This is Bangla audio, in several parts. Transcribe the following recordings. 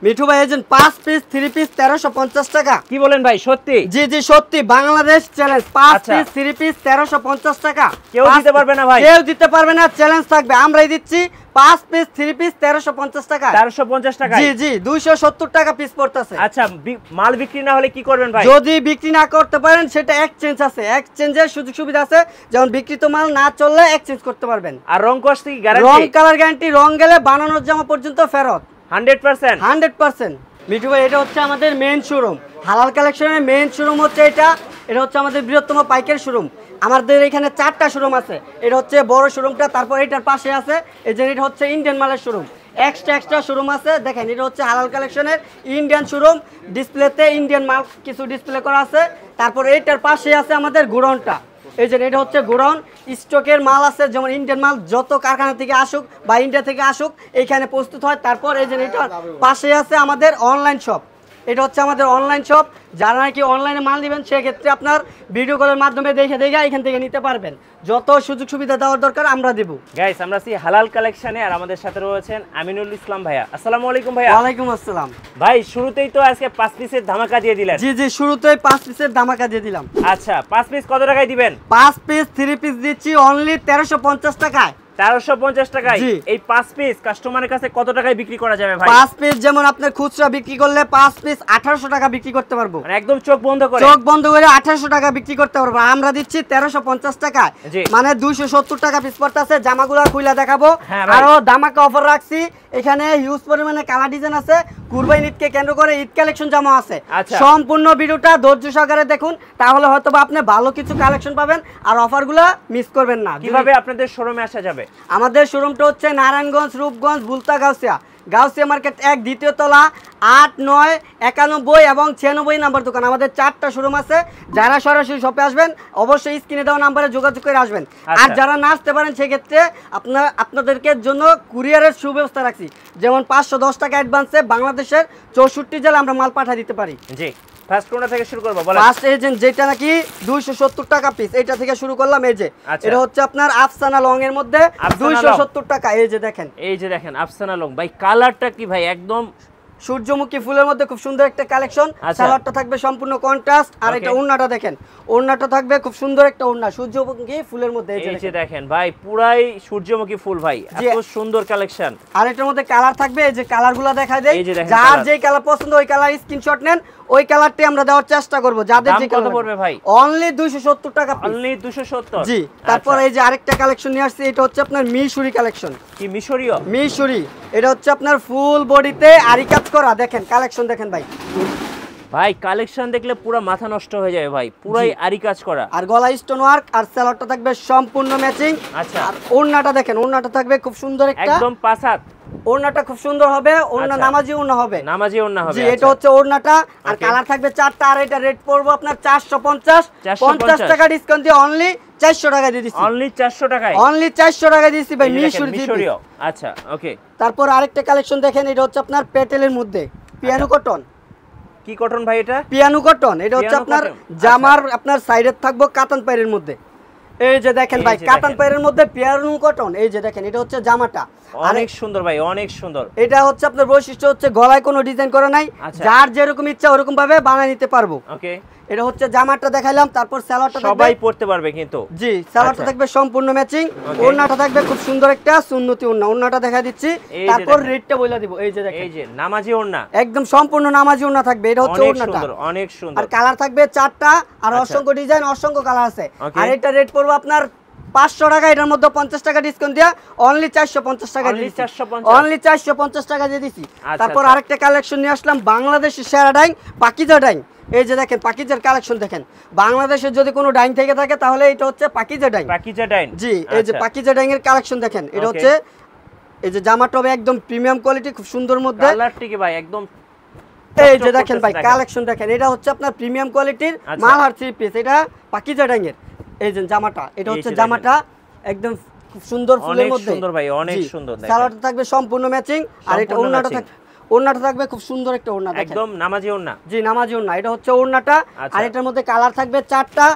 মিঠু ভাই এজেন্ট 5 পিস 3 পিস 1350 টাকা। কি বলেন ভাই সত্যি? জি জি সত্যি, বাংলাদেশ চ্যালেঞ্জ। 5 পিস 3 পিস 1350 টাকা। কেউ দিতে পারবে না ভাই? কেউ দিতে পারবে না, চ্যালেঞ্জ থাকবে। আমরাই দিচ্ছি 5 পিস 3 পিস 1350 টাকা। 1350 টাকা? জি জি 270 টাকা পিস পড়তেছে। আচ্ছা, মাল বিক্রি না হলে কি করবেন ভাই? যদি বিক্রি না করতে পারেন সেটা এক্সচেঞ্জ আছে, এক্সচেঞ্জের সুযোগ সুবিধা আছে। যেমন বিক্রিত মাল না চললে এক্সচেঞ্জ করতে পারবেন। আর রং কস কি গ্যারান্টি? রং কালার গ্যারান্টি, রং গেলে বানানোর জামা পর্যন্ত ফেরত 100%। 100%। মিঠু ভাই এটা হচ্ছে আমাদের মেইন শোরুম, হালাল কালেকশনের মেইন শোরুম হচ্ছে এটা। এটা হচ্ছে আমাদের বৃহত্তম পাইকারি শোরুম। আমাদের এখানে 4টা শোরুম আছে। এটা হচ্ছে বড় শোরুমটা, তারপর এটার পাশে আছে এই যে এটা হচ্ছে ইন্ডিয়ান মালের শোরুম। এক্সট্রা শোরুম আছে। দেখেন এটা হচ্ছে হালাল কালেকশনের ইন্ডিয়ান শোরুম। ডিসপ্লেতে ইন্ডিয়ান মাল কিছু ডিসপ্লে করা আছে। তারপর এটার পাশে আছে আমাদের গোডাউনটা। এই যে এটা হচ্ছে গোডাউন, স্টকের মাল আছে, যেমন ইন্ডিয়ান মাল যত কারখানা থেকে আসুক বা ইন্ডিয়া থেকে আসুক এইখানে প্রস্তুত হয়। তারপর এই যে এটার পাশে আছে আমাদের অনলাইন শপ। এটা হচ্ছে আমাদের অনলাইন শপ। যারা নাকি অনলাইনে মাল নেবেন সেক্ষেত্রে আপনার ভিডিও কলের মাধ্যমে দেখে এখান থেকে নিতে পারবেন। যত সুযোগ সুবিধা দেওয়ার দরকার আমরা দেব। গাইস আমরা আছি হালাল কালেকশনে, আর আমাদের সাথে রয়েছেন আমিনুল ইসলাম ভাইয়া। আসসালামু আলাইকুম ভাইয়া। ওয়ালাইকুম আসসালাম ভাই, শুরুতেই তো আজকে 5 পিসের ধামাকা দিয়ে দিলেন। জি জি শুরুতেই 5 পিসের ধামাকা দিয়ে দিলাম। আচ্ছা, 5 পিস কত টাকায় দিবেন? 5 পিস 3 পিস দিচ্ছি অনলি 1350 টাকায়। 1350 টাকায়। এই 5 পিস কাস্টমারের কাছে কত টাকায় বিক্রি করা যাবে ভাই? 5 পিস যেমন আপনার খুচরা বিক্রি করলে 5 পিস 1800 টাকা বিক্রি করতে পারবো। মানে একদম চোখ বন্ধ করে? চোখ বন্ধ করে 1800 টাকা বিক্রি করতে পারবো। আমরা দিচ্ছি 1350 টাকা, মানে 270 টাকা পিস পড়তেছে। জামাগুলো খুলে দেখাবো। আরো ধামাকা অফার রাখছি। এখানে হিউজ পরিমাণে কালার ডিজাইন আছে। কুরবানি ঈদকে কেন্দ্র করে ঈদ কালেকশন জামা আছে। সম্পূর্ণ ভিডিওটা ধৈর্য সহকারে দেখুন, তাহলে হয়তো আপনি ভালো কিছু কালেকশন পাবেন আর অফারগুলো মিস করবেন না। কিভাবে আপনাদের শোরুমে আসা যাবে? আমাদের শোরুমটা হচ্ছে নারায়ণগঞ্জ, রূপগঞ্জ, বুলতা, গাউসিয়া মার্কেট 1 দ্বিতীয় তলা, 8, 9, 91 এবং 96 নাম্বার দোকান। আমাদের 4টা শোরুম আছে। যারা সরাসরি শপে আসবেন অবশ্যই স্ক্রিনে দেওয়া নাম্বারে যোগাযোগ করে আসবেন। আর যারা না আসতে পারেন সেক্ষেত্রে আপনাদেরকে জন্য কুরিয়ারের সুব্যবস্থা রাখছি। যেমন 510 টাকা অ্যাডভান্সে বাংলাদেশের 64 জেলা আমরা মাল পাঠিয়ে দিতে পারি। জি, ফার্স্ট কোনটা থেকে শুরু করব বলেন? ফার্স্ট এজেন্ট যেটা নাকি 270 টাকা পিস, এটা থেকে শুরু করলাম। এই যে এটা হচ্ছে আপনার আফসানা লং এর মধ্যে 270 টাকা। এই যে দেখেন আফসানা লং। ভাই কালারটা কি ভাই? একদম সূর্যমুখী ফুলের মধ্যে খুব সুন্দর একটা কালেকশন। সালোয়ারটা থাকবে সম্পূর্ণ কন্ট্রাস্ট। আর এটা ওড়নাটা দেখেন, ওড়নাটা থাকবে খুব সুন্দর একটা ওড়না সূর্যমুখী ফুলের মধ্যে। এই যে দেখেন ভাই, পুরাই সূর্যমুখী ফুল ভাই, এত সুন্দর কালেকশন। আর এটার মধ্যে কালার থাকবে, এই যে কালারগুলো দেখাই দেই। যার যেই কালার পছন্দ ওই কালার স্ক্রিনশট নেন, ওই কালারটাই আমরা দেওয়ার চেষ্টা করব। যাদের যে কত পড়বে ভাই? অনলি 270 টাকা পিস। অনলি 270? জি। তারপর এই যে আরেকটা কালেকশন নিয়ে আসছে, এটা হচ্ছে আপনার মিশরি কালেকশন। কি মিশরীয়? মিশরি। এটা হচ্ছে আপনার ফুল বডিতে আরি কাজ করা। দেখেন কালেকশন দেখেন ভাই। ভাই কালেকশন দেখলে পুরো মাথা নষ্ট হয়ে যাবে ভাই, পুরাই আরি কাজ করা। আর গলা স্টোন ওয়ার্ক, আর সালোয়ারটা থাকবে সম্পূর্ণ ম্যাচিং। আচ্ছা। আর ওড়নাটা দেখেন, ওড়নাটা থাকবে খুব সুন্দর একটা, একদম 5 হাত। ওড়নাটা খুব সুন্দর হবে। ওড়না নামাজি ওড়না হবে। নামাজি ওড়না হবে। জি, এটা হচ্ছে ওড়নাটা। আর কালার থাকবে 4টা। আর এটা রেট পড়বে আপনার 450 টাকা ডিসকাউন্ট দিয়ে অনলি 400 টাকা দিয়ে দিছি। অনলি 400 টাকায়? অনলি 400 টাকা দিছি ভাই। মিশরি। আচ্ছা, ওকে। তারপর আরেকটা কালেকশন দেখেন, এটা হচ্ছে আপনার পেটেলের মধ্যে পিয়ানো কটন। কি কটন ভাই এটা? Piano cotton. এটা হচ্ছে আপনার জামার আপনার সাইডে থাকবো কাতান পাইরের মধ্যে। এই যে দেখেন ভাই, কাতান পাইরের মধ্যে পিয়ানো কটন। এই যে দেখেন এটা হচ্ছে জামাটা, অনেক সুন্দর ভাই, অনেক সুন্দর। এটা হচ্ছে আপনার বৈশিষ্ট্য হচ্ছে গলায় কোনো ডিজাইন করা নাই। যার যেরকম ইচ্ছা ওরকম ভাবে বানিয়ে নিতে পারবো। ওকে। এটা হচ্ছে জামাটা দেখাইলাম। তারপর সালোয়ারটা সবাই পরতে পারবে কিন্তু? জি, সালোয়ারটা থাকবে সম্পূর্ণ ম্যাচিং। ওড়নাটা থাকবে খুব সুন্দর একটা সুন্নতি ওড়না। ওড়নাটা দেখা দিচ্ছি। তারপর রেটটা বলে দিব। এই যে দেখেন, এই যে নামাজি ওড়না, একদম সম্পূর্ণ নামাজি ওড়না থাকবে। এটা হচ্ছে ওড়নাটা, অনেক সুন্দর। আর কালার থাকবে 4টা। আর অসংখ্য ডিজাইন, অসংখ্য কালার আছে। আর এটা রেট পড়বে আপনার 500 টাকা। এটার মধ্যে 50 টাকা ডিসকাউন্ট দিয়া অনলি 450 টাকা দিয়ে দিছি। অনলি 450 টাকা দিয়ে দিছি। তারপর আরেকটা কালেকশন নিয়ে আসলাম, বাংলাদেশের সেরা ডাইং, পাকিজা ডাইং। এই যে দেখেন পাকিজার কালেকশন দেখেন। বাংলাদেশের যদি কোনো ডাইং থেকে থাকে তাহলে এটা হচ্ছে পাকিজা ডাইং। পাকিজা ডাইং। জি, এই যে পাকিজা ডাইং এর কালেকশন দেখেন। এটা হচ্ছে এই যে জামাটা হবে একদম প্রিমিয়াম কোয়ালিটি, খুব সুন্দর মধ্যে। কালারটি কি ভাই একদম? এই যে দেখেন ভাই কালেকশন দেখেন, এটা হচ্ছে আপনার প্রিমিয়াম কোয়ালিটির মালহার 3 পিস। এটা পাকিজা ডাইং এর এই যে জামাটা। এটা হচ্ছে জামাটা একদম খুব সুন্দর ফুলের মধ্যে। অনেক সুন্দর ভাই, অনেক সুন্দর। সালোয়ারটা থাকবে সম্পূর্ণ ম্যাচিং। আর এটা ওড়নাটা থাকবে খুব সুন্দর একটা ওড়না দেখেন, একদম নামাজি ওড়না। জি, নামাজি ওড়না। এটা হচ্ছে ওড়নাটা। আর এটার মধ্যে কালার থাকবে 4টা।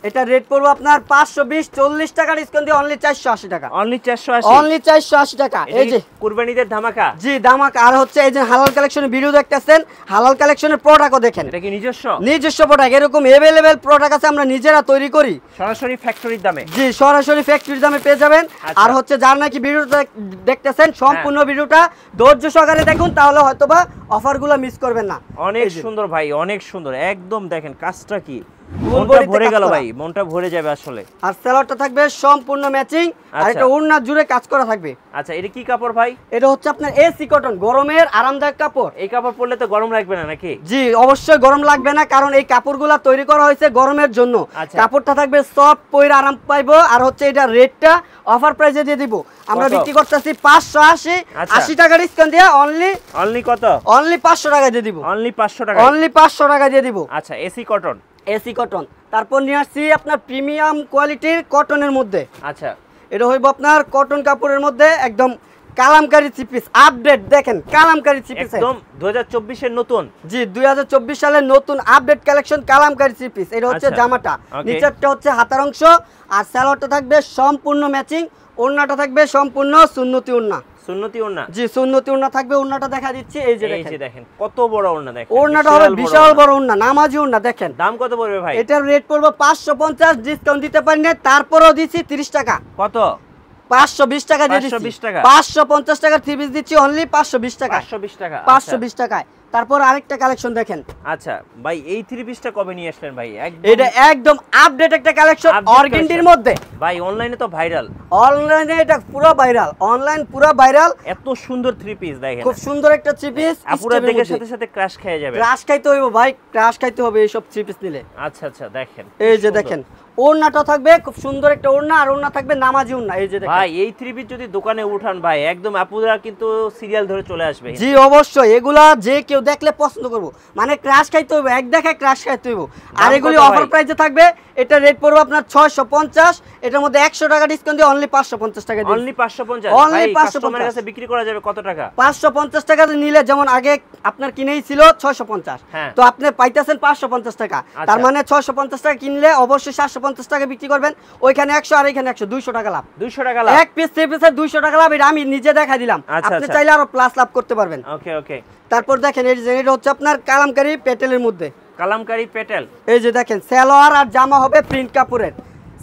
এটা রেট পড়বে আপনার 520 40 টাকা ডিসকাউন্ট দিয়ে অনলি 480 টাকা। অনলি 480, অনলি 480 টাকা। এই যে কুরবানিদের ধামাকা। জি ধামাকা। আর হচ্ছে এই যে হালাল কালেকশনের ভিডিও দেখতেছেন, হালাল কালেকশনের প্রোডাক্টও দেখেন। এটা কি নিজস্ব? নিজস্ব প্রোডাক্ট, এরকম अवेलेबल প্রোডাক্ট আছে, আমরা নিজেরা তৈরি করি সরাসরি ফ্যাক্টরির দামে। জি সরাসরি ফ্যাক্টরির দামে পেয়ে যাবেন। আর হচ্ছে যারা নাকি ভিডিওটা দেখতেছেন সম্পূর্ণ ভিডিওটা ধৈর্য সহকারে দেখুন, তাহলে হয়তোবা অফারগুলো মিস করবেন না। অনেক সুন্দর ভাই, অনেক সুন্দর, একদম দেখেন কাজটা কি মনটা ভরে গেল ভাই, মনটা ভরে যাবে আসলে। আর সেলরটা থাকবে সম্পূর্ণ ম্যাচিং, আর এটা ওড়না জুড়ে কাজ করা থাকবে। আচ্ছা এটা কি কাপড় ভাই? এটা হচ্ছে আপনার এসি কটন, গরমের আরামদায়ক কাপড়। এই কাপড় পরলে তো গরম লাগবে না নাকি? জি অবশ্যই গরম লাগবে না, কারণ এই কাপড়গুলো তৈরি করা হয়েছে গরমের জন্য। কাপড়টা থাকবে সফট, পরে আরাম পাইবো। আর হচ্ছে এটা রেটটা অফার প্রাইসে দিয়ে দিব, আমরা বিক্রি করতেছি 580, 80 টাকা ডিসকাউন্ট দিয়ে অনলি কত? অনলি 500 টাকা দিয়ে দিব। অনলি 500 টাকা, অনলি 500 টাকা দিয়ে দিব। আচ্ছা এসি কটন, এসি কটন। তারপর নিয়ে আসছি আপনার প্রিমিয়াম কোয়ালিটির কটনের মধ্যে। আচ্ছা এটা হইব আপনার কটন কাপড়ের মধ্যে একদম কালামকারী থ্রি পিস আপডেট। দেখেন কালামকারী থ্রি পিস একদম 2024 এর নতুন। জি 2024 সালের নতুন update collection Kalamkari three piece. এটা হচ্ছে জামাটা, নিচেরটা হচ্ছে হাতার অংশ, আর সালোয়ারটা থাকবে সম্পূর্ণ ম্যাচিং, ওড়নাটা থাকবে সম্পূর্ণ সুন্নতি ওড়না। সুন্নতি ওড়না? জি সুন্নতি ওড়না থাকবে। ওড়নাটা দেখা দিচ্ছি, এই যে দেখেন কত বড় ওড়না। দেখেন ওড়নাটা হবে বিশাল বড় ওড়না, নামাজি ওড়না। দেখেন দাম কত পড়বে ভাই? এটার রেট পড়বে 550, ডিসকাউন্ট দিতে পারি না, তারপরেও দিচ্ছি 30 টাকা। কত? 520 টাকা দিয়ে দিচ্ছি। 550 টাকার থ্রি পিস দিচ্ছি অনলি 520 টাকা। 520 টাকা, 520 টাকায়। তারপর আরেকটা কালেকশন দেখেন। আচ্ছা ভাই এই থ্রি পিসটা কবে নিয়ে আসলেন ভাই? এটা একদম আপডেট একটা কালেকশন অর্গেন্ডির মধ্যে। ভাই অনলাইনে তো ভাইরাল, অনলাইনে এটা পুরো ভাইরাল, অনলাইন পুরো ভাইরাল। এত সুন্দর থ্রি পিস দেখেন, খুব সুন্দর একটা থ্রি পিস। আপুরা দেখে সাথে সাথে ক্রাশ খেয়ে যাবে। ক্রাশ খাইতে হইব ভাই, ক্রাশ খাইতে হবে এইসব থ্রি পিস নিলে। আচ্ছা আচ্ছা দেখেন, এই যে দেখেন ওড়নাটা থাকবে খুব সুন্দর একটা ওড়না, আর ওড়না থাকবে নামাজি ওড়না। এই যে দেখেন ভাই এই থ্রি পিস যদি দোকানে উঠান ভাই একদম আপুরা কিন্তু সিরিয়াল ধরে চলে আসবে। জি অবশ্যই, এগুলা যে কেউ দেখলে পছন্দ করবো, মানে ক্রাশ খাইতে হইব, এক দেখায় ক্রাশ খাইতে হইব। আর এগুলি অফার প্রাইসে থাকবে। এটা রেট পড়বে আপনার 650, এটার মধ্যে 100 টাকা ডিসকাউন্ট দিয়ে অনলি 550 টাকা দিই। অনলি 550? অনলি 550 কাস্টমারের কাছে বিক্রি করা যাবে কত টাকা? 550 টাকা নিলে, যেমন আগে আপনার কিনেই ছিল 650, তো আপনি পাইতেছেন 550 টাকা। তার মানে 650 টাকা কিনলে অবশ্যই 750 টাকা বিক্রি করবেন। ওইখানে 100 আর এখানে 100, 200 টাকা লাভ। 200 টাকা লাভ, এক পিস থ্রি পিসে 200 টাকা লাভ। এটা আমি নিজে দেখা দিলাম, আপনি চাইলে আরো প্লাস লাভ করতে পারবেন। ওকে ওকে। তারপর দেখেন এটা হচ্ছে আপনার কালামকারী পেটেলের মধ্যে। কালামকারী পেটেল। এই যে দেখেন সালোয়ার আর জামা হবে প্রিন্ট কাপড়ের,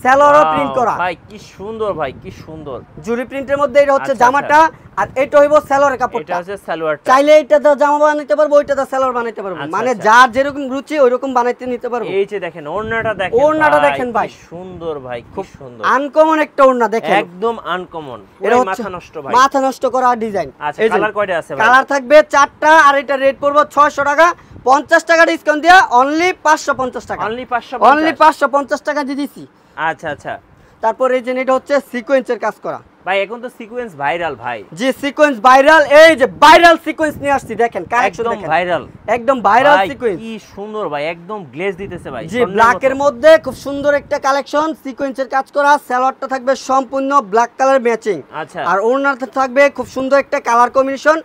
সালোয়ারও প্রিন্ট করা। ভাই কি সুন্দর, ভাই কি সুন্দর জুরি প্রিন্টের মধ্যে। এটা হচ্ছে জামাটা, আর এটা হইব সালোয়ারের কাপড়টা। এটা হচ্ছে সালোয়ারটা। চাইলে এটা দা জামা বানাইতে পারবো, ওইটা দা সালোয়ার বানাইতে পারবো, মানে যার যেরকম রুচি ওইরকম বানাইতে নিতে পারবো। এই যে দেখেন ওড়নাটা দেখেন, ওড়নাটা দেখেন ভাই সুন্দর, ভাই খুব সুন্দর, আনকমন একটা ওড়না দেখেন, একদম আনকমন, পুরো মাথা নষ্ট ভাই, মাথা নষ্ট করা ডিজাইন। আচ্ছা কালার কয়টা আছে ভাই? কালার থাকবে 4টা, আর এটা রেট পড়বে 600 টাকা। 50 টাকা ডিসকাউন্ট দিয়া অনলি 550 টাকা। অনলি 550, অনলি 550 টাকা দিয়ে দিছি। আচ্ছা আচ্ছা। তারপর এই যে এটা হচ্ছে সিকোয়েন্সের কাজ করা। ভাই এখন তো সিকোয়েন্স ভাইরাল ভাই। জি সিকোয়েন্স ভাইরাল, এই যে ভাইরাল সিকোয়েন্স নিয়ে আসছি দেখেন, কালেকশন একদম দেখেন ভাইরাল, একদম ভাইরাল সিকোয়েন্স। কি সুন্দর ভাই, একদম গ্লেজ দিতেছে ভাই। জি ব্ল্যাক এর মধ্যে খুব সুন্দর একটা কালেকশন, সিকোয়েন্সের কাজ করা। সালোয়ারটা থাকবে সম্পূর্ণ ব্ল্যাক কালার ম্যাচিং, আচ্ছা, আর ওড়নাটা থাকবে খুব সুন্দর একটা কালার কম্বিনেশন,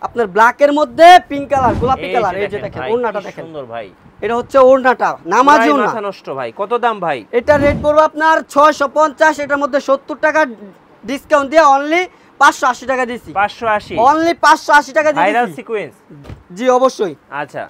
আপনার ব্ল্যাক এর মধ্যে পিঙ্ক কালার, গোলাপি কালার। এই যে দেখেন ওড়নাটা দেখেন, সুন্দর ভাই। এটা হচ্ছে ওড়নাটা নামাজি ওড়না। মাথা নষ্ট ভাই। কত দাম ভাই? এটা রেট পড়বে আপনার 650, এটার মধ্যে 70 টাকা ডিসকাউন্ট দিয়ে অনলি 580 টাকা দিছি। 580, অনলি 580 টাকা দিছি। Viral sequence. জি অবশ্যই। আচ্ছা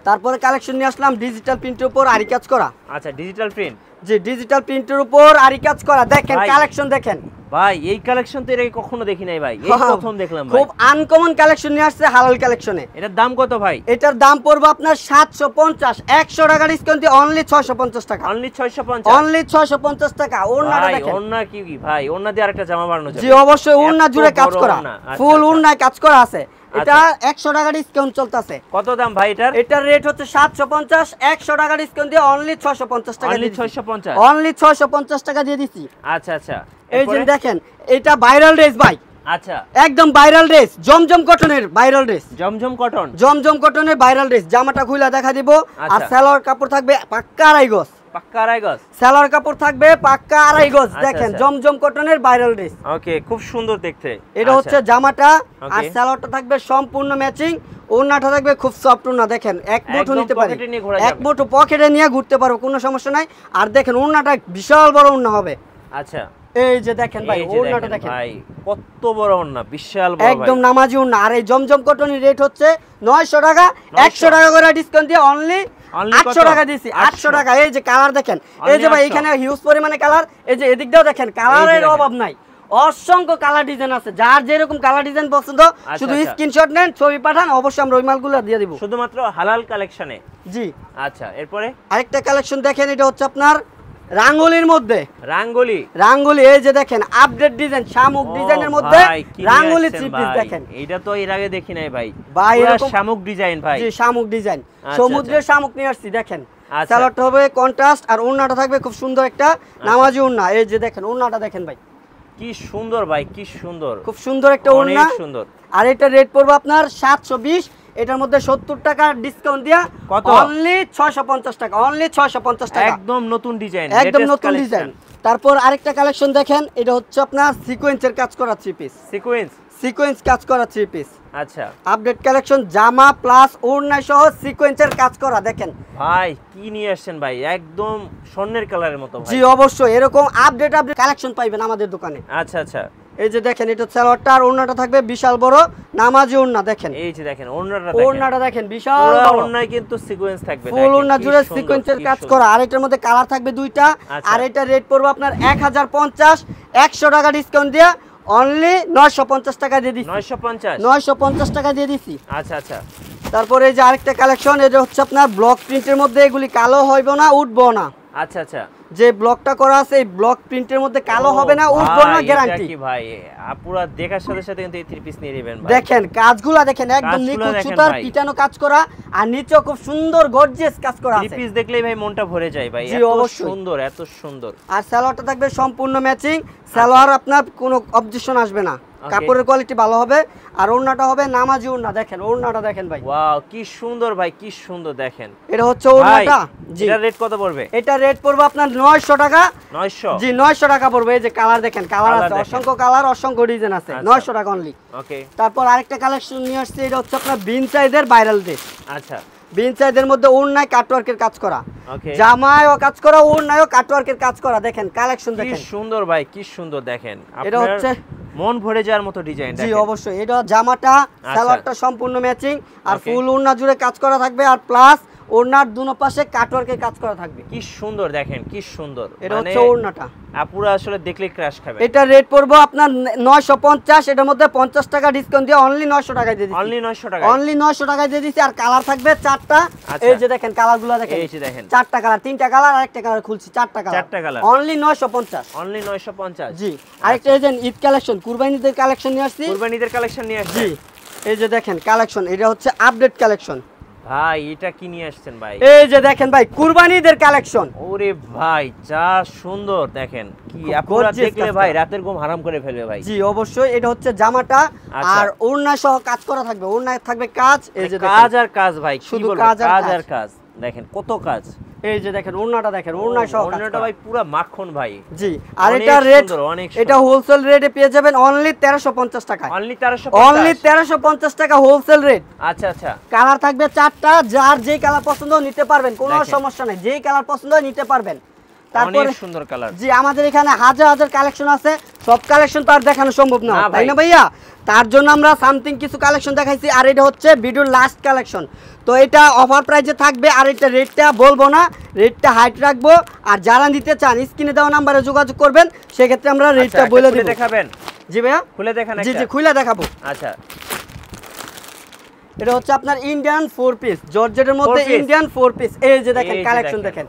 তারপরে কালেকশন নিয়ে আসলাম ডিজিটাল প্রিন্টের উপর আরি কাজ করা। আচ্ছা ডিজিটাল প্রিন্ট। জি ডিজিটাল প্রিন্টের উপর আরি কাজ করা। দেখেন কালেকশন দেখেন ভাই, এই কালেকশন তো এর আগে কখনো দেখি নাই ভাই, এই প্রথম দেখলাম ভাই। খুব আনকমন কালেকশন নিয়ে আসছে হালাল কালেকশনে। এটার দাম কত ভাই? এটার দাম পড়বে আপনার 750, 100 টাকা ডিসকাউন্ট দিয়ে অনলি 650 টাকা। অনলি 650, অনলি 650 টাকা। ওড়নাটা দেখেন, ওড়না কি ভাই, ওড়না দিয়ে আরেকটা জামা বানানো যাবে। জি অবশ্যই, ওড়না জুড়ে কাজ করা, ফুল ওড়নায় কাজ করা আছে। এটা 100 টাকা ডিসকাউন্ট চলতেছে। কত দাম ভাই এটার? এটার রেট হচ্ছে 750, 100 টাকা ডিসকাউন্ট দিয়ে অনলি 650 টাকা। অনলি 650, অনলি 650 টাকা দিয়ে দিছি। আচ্ছা আচ্ছা। এই যে দেখেন এটা ভাইরাল ড্রেস ভাই, আচ্ছা একদম ভাইরাল ড্রেস, জমজম কটনের ভাইরাল ড্রেস। জমজম কটন, জমজম কটনের ভাইরাল ড্রেস। জামাটা খুলে দেখা দিব, আর সালোয়ার কাপড় থাকবে পাক্কা আড়াই গজ। পাক্কা আড়াই গজ। সালোয়ার কাপড় থাকবে পাক্কা আড়াই গজ। দেখেন জমজম কটনের ভাইরাল ড্রেস। ওকে, খুব সুন্দর দেখতে। এটা হচ্ছে জামাটা, আর সালোয়ারটা থাকবে সম্পূর্ণ ম্যাচিং। ওড়নাটা থাকবে খুব সফট ওড়না, দেখেন এক মুঠো নিতে পারি, এক মুঠো পকেটে নিয়ে ঘুরতে পারো, কোনো সমস্যা নাই। আর দেখেন ওড়নাটা বিশাল বড় ওড়না হবে। আচ্ছা, এই যে দেখেন ভাই ওড়নাটা দেখেন ভাই, কত বড় ওড়না, বিশাল বড়, একদম নামাজি ওড়না। আর এই জমজম কটনের রেট হচ্ছে 900 টাকা, 100 টাকা করে ডিসকাউন্ট দিয়ে অনলি 800 টাকা দিছি। 800 টাকা। এই যে কালার দেখেন, এই যে ভাই এখানে হিউজ পরিমাণে কালার, এই যে এদিক দিয়েও দেখেন, কালারের অভাব নাই, অসংখ্য কালার ডিজাইন আছে। যার যেরকম কালার ডিজাইন পছন্দ শুধু স্ক্রিনশট নেন, ছবি পাঠান, অবশ্যই আমরা ওই মালগুলো দিয়ে দিব শুধুমাত্র হালাল কালেকশনে। জি। আচ্ছা, এরপরে আরেকটা কালেকশন দেখেন, এটা হচ্ছে আপনার রাঙ্গুলির মধ্যে। রাঙ্গুলি এই যে দেখেন আপডেট ডিজাইন, শামুক ডিজাইনের মধ্যে রাঙ্গুলি থ্রি পিস দেখেন। এটা তো এর আগে দেখি নাই ভাই, ভাই এরকম শামুক ডিজাইন ভাই। জি, শামুক ডিজাইন, সমুদ্রের শামুক নিয়ে আসছি দেখেন। সালোয়ারটা হবে কন্ট্রাস্ট, আর ওড়নাটা থাকবে খুব সুন্দর একটা নামাজি ওড়না। এই যে দেখেন ওড়নাটা দেখেন ভাই, কি সুন্দর ভাই, কি সুন্দর, খুব সুন্দর একটা ওড়না, অনেক সুন্দর। আর এটা রেট পড়বে আপনার 720। এটার মধ্যে 70 টাকা ডিসকাউন্ট দিয়া কত? অনলি 650 টাকা, অনলি 650 টাকা। একদম নতুন ডিজাইন, একদম নতুন ডিজাইন। তারপর আরেকটা কালেকশন দেখেন, এটা হচ্ছে আপনার সিকোয়েন্সের কাজ করা থ্রি পিস। সিকোয়েন্স কাজ করা থ্রি পিস। আচ্ছা, আপডেট কালেকশন, জামা প্লাস ওড়না সহ সিকোয়েন্সের কাজ করা দেখেন। ভাই কি নিয়ে আসছেন ভাই, একদম স্বর্ণের কালারের মতো ভাই। জি অবশ্যই, এরকম আপডেট কালেকশন পাইবেন আমাদের দোকানে। আচ্ছা আচ্ছা, এই যে দেখেন, এটা সালোয়ারটা আর ওড়নাটা থাকবে বিশাল বড় নামাজি ওড়না দেখেন। এই যে দেখেন ওড়নাটা দেখেন বিশাল বড়, ওড়নায় কিন্তু সিকোয়েন্স থাকবে, ফুল ওড়না জুড়ে সিকোয়েন্সের কাজ করা। আর এটার মধ্যে কালার থাকবে দুইটা। আর এটা রেট পড়বে আপনার 1050, 100 টাকা ডিসকাউন্ট দিয়ে অনলি 950 টাকা দিয়ে দিছি। 950 টাকা দিয়ে দিছি। আচ্ছা আচ্ছা, তারপরে এই যে আরেকটা কালেকশন, এটা হচ্ছে আপনার ব্লক প্রিন্টের মধ্যে, এগুলি কালো হইব না, উঠবো না। আচ্ছা আচ্ছা, যে ব্লকটা করা আছে এই ব্লক প্রিন্টের মধ্যে কালো হবে না, উঠবো না, গ্যারান্টি। কি ভাই, পুরো দেখার সাথে সাথে কিন্তু এই থ্রি পিস নিয়ে নেবেন ভাই। দেখেন কাজগুলো দেখেন, একদম নিখুঁত সুতার পিটানো কাজ করা, আর নিচেও খুব সুন্দর গর্জিয়াস কাজ করা আছে। থ্রি পিস দেখলেই ভাই মনটা ভরে যায় ভাই, এত সুন্দর, এত সুন্দর। আর সালোয়ারটা থাকবে সম্পূর্ণ ম্যাচিং। সালোয়ার আপনার কোনো অবজেকশন আসবে না, কাপড়ের কোয়ালিটি ভালো হবে। আর ওড়নাটা হবে নামাজি ওড়না, দেখেন ওড়নাটা দেখেন ভাই, ওয়াও কি সুন্দর ভাই, কি সুন্দর দেখেন। এটা হচ্ছে ওড়নাটা। জি, এটার রেট কত পড়বে? এটা রেট পড়বে আপনার 900 টাকা। 900? জি 900 টাকা পড়বে। এই যে কালার দেখেন, কালার আছে অসংখ্য কালার, অসংখ্য ডিজাইন আছে। 900 টাকা অনলি। ওকে, তারপর আরেকটা কালেকশন নিয়ে আসছে, এটা হচ্ছে আপনার বিন সাইজের ভাইরাল ড্রেস। আচ্ছা, বিন সাইজের মধ্যে ওড়নায় কাটওয়ার্কের কাজ করা, ওকে, জামায়ও কাজ করা, ওড়নায়ও কাটওয়ার্কের কাজ করা। দেখেন কালেকশন দেখেন, কি সুন্দর ভাই, কি সুন্দর দেখেন। এটা হচ্ছে মন ভরে যাওয়ার মতো ডিজাইন। জি অবশ্যই, এটা জামাটা সালোয়ারটা সম্পূর্ণ ম্যাচিং, আর ফুল ওড়না জুড়ে কাজ করা থাকবে, আর প্লাস ওড়নার দুনো পাশে কাটওয়ার্কের কাজ করা থাকবে। কি সুন্দর দেখেন, কি সুন্দর। এটা হচ্ছে ওড়নাটা, আপুরা আসলে দেখলে ক্রাশ খাবে। এটা রেট পড়বে আপনার 950। এটার মধ্যে 50 টাকা ডিসকাউন্ট দিয়ে অনলি 900 টাকায় দিয়ে দিচ্ছি। অনলি 900 টাকা, অনলি 900 টাকায় দিয়ে দিচ্ছি। আর কালার থাকবে 4টা। এই যে দেখেন কালারগুলো দেখেন, এই যে দেখেন 4টা কালার, 3টা কালার, আরেকটা কালার খুলছি, 4টা কালার অনলি 950। অনলি 950। জি, আরেকটা এই যে ঈদ কালেকশন, কুরবানিদের কালেকশন নিয়ে আসছি। কুরবানিদের কালেকশন নিয়ে আসছি। জি, এই যে দেখেন কালেকশন, এটা হচ্ছে আপডেট কালেকশন। ভাই এটা কি নিয়ে আসছেন ভাই? এই যে দেখেন ভাই কুরবানিদের কালেকশন। ওরে ভাই যা সুন্দর দেখেন, কি আপনারা দেখলে ভাই রাতের ঘুম হারাম করে ফেলবে ভাই। জি অবশ্যই, এটা হচ্ছে জামাটা, আর ওড়না সহ কাজ করা থাকবে, ওড়নায় থাকবে কাজ। এই যে কাজ আর কাজ ভাই, শুধু কাজ আর কাজ। দেখেন কত কাজ। এই যে দেখেন ওড়নাটা দেখেন, ওড়না সহ কাজ। ওড়নাটা ভাই পুরো মাখন ভাই। জি, আর এটা রেট, এটা হোলসেল রেটে পেয়ে যাবেন অনলি 1350 টাকা। অনলি 1350, অনলি 1350 টাকা হোলসেল রেট। আচ্ছা আচ্ছা, কালার থাকবে 4টা, যার যেই কালার পছন্দ নিতে পারবেন, কোনো সমস্যা নাই, যেই কালার পছন্দ নিতে পারবেন। তারপরে সুন্দর কালার। জি, আমাদের এখানে হাজার হাজার কালেকশন আছে, সব কালেকশন তো আর দেখানো সম্ভব না, তাই না ভাইয়া? তার জন্য আমরা সামথিং কিছু কালেকশন দেখাইছি। আর এটা হচ্ছে ভিডিওর লাস্ট কালেকশন, তো এটা অফার প্রাইসে থাকবে। আর এটা রেটটা বলবো না, রেটটা হাইট রাখবো। আর যারা নিতে চান স্ক্রিনে দেওয়া নাম্বারে যোগাযোগ করবেন, সেক্ষেত্রে আমরা রেটটা বলে দিব। দেখাবেন? জি ভাইয়া, খুলে দেখান। জি জি, খুলে দেখাবো। আচ্ছা, এটা হচ্ছে আপনার ইন্ডিয়ান 4 পিস, জর্জেটের মধ্যে ইন্ডিয়ান 4 পিস। এই যে দেখেন কালেকশন দেখেন,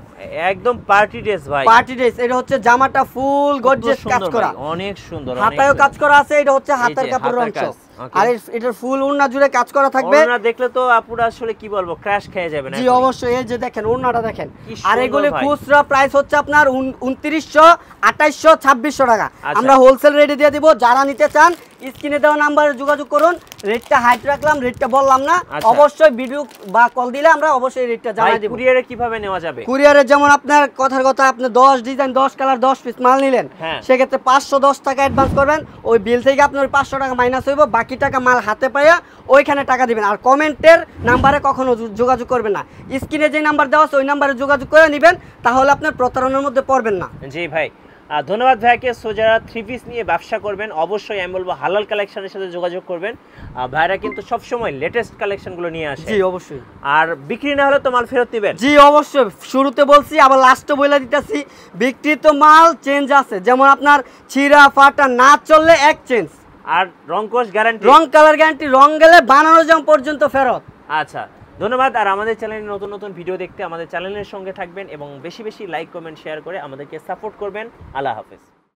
একদম পার্টি ড্রেস ভাই, পার্টি ড্রেস। এটা হচ্ছে জামাটা ফুল গর্জিয়াস কাজ করা, অনেক সুন্দর, হাতায়ও কাজ করা আছে। এটা হচ্ছে হাতের কাপড় অংশ, Okay. আর এটার ফুল ওড়না জুড়ে কাজ করা থাকবে। ওড়না দেখলে তো আপুরা আসলে কি বলবো, ক্র্যাশ খেয়ে যাবে না? জি অবশ্যই, এই যে দেখেন ওড়নাটা দেখেন। কি আর সুন্দর এগুলি ভাই। খুচরা প্রাইস হচ্ছে আপনার 2900, 2800, 2600 টাকা। আচ্ছা। আমরা হোলসেল রেটে দিয়ে দিব। যারা নিতে চান স্ক্রিনে দেওয়া নাম্বারে যোগাযোগ করুন। রেটটা হাইট রাখলাম, রেটটা বললাম না। আচ্ছা। অবশ্যই ভিডিও বা কল দিলে আমরা অবশ্যই রেটটা ভাই জানাই দিব। কুরিয়ারে কিভাবে নেওয়া যাবে? কুরিয়ারে যেমন আপনার কথার কথা, আপনি 10 ডিজাইন 10 কালার 10 পিস মাল নিলেন, হ্যাঁ। সেক্ষেত্রে 510 টাকা অ্যাডভান্স করবেন। ওই বিল থেকে আপনার ওই 500 টাকা মাইনাস হইব, বাকি টাকা মাল হাতে পাইয়া ওইখানে টাকা দিবেন। আর কমেন্টের নাম্বারে কখনো যোগাযোগ করবেন না। স্ক্রিনে যে নাম্বার দেওয়া আছে ওই নাম্বারে যোগাযোগ করে নেবেন, তাহলে আপনার প্রতারণার মধ্যে পড়বেন না। জি ভাই, ধন্যবাদ ভাইকে। সো যারা 3 পিস নিয়ে ব্যবসা করবেন অবশ্যই আমি বলবো হালাল কালেকশনের সাথে যোগাযোগ করবেন। ভাইরা কিন্তু সবসময় লেটেস্ট কালেকশনগুলো নিয়ে আসে। জি অবশ্যই। আর বিক্রি না হলে তো মাল ফেরত দিবেন? জি অবশ্যই, শুরুতে বলছি আবার লাস্টে বলে দিতেছি, বিক্রিত মাল চেঞ্জ আছে। যেমন আপনার ছিঁড়া ফাটা না চললে এক্সচেঞ্জ, আর রং কোর্স গ্যারান্টি, রং কালার গ্যারান্টি, রং গেলে বানানো যাম পর্যন্ত ফেরত। আচ্ছা ধন্যবাদ। আর আমাদের চ্যানেলে নতুন নতুন ভিডিও দেখতে আমাদের চ্যানেলের সঙ্গে থাকবেন এবং বেশি বেশি লাইক কমেন্ট শেয়ার করে আমাদেরকে সাপোর্ট করবেন। আল্লাহ হাফেজ।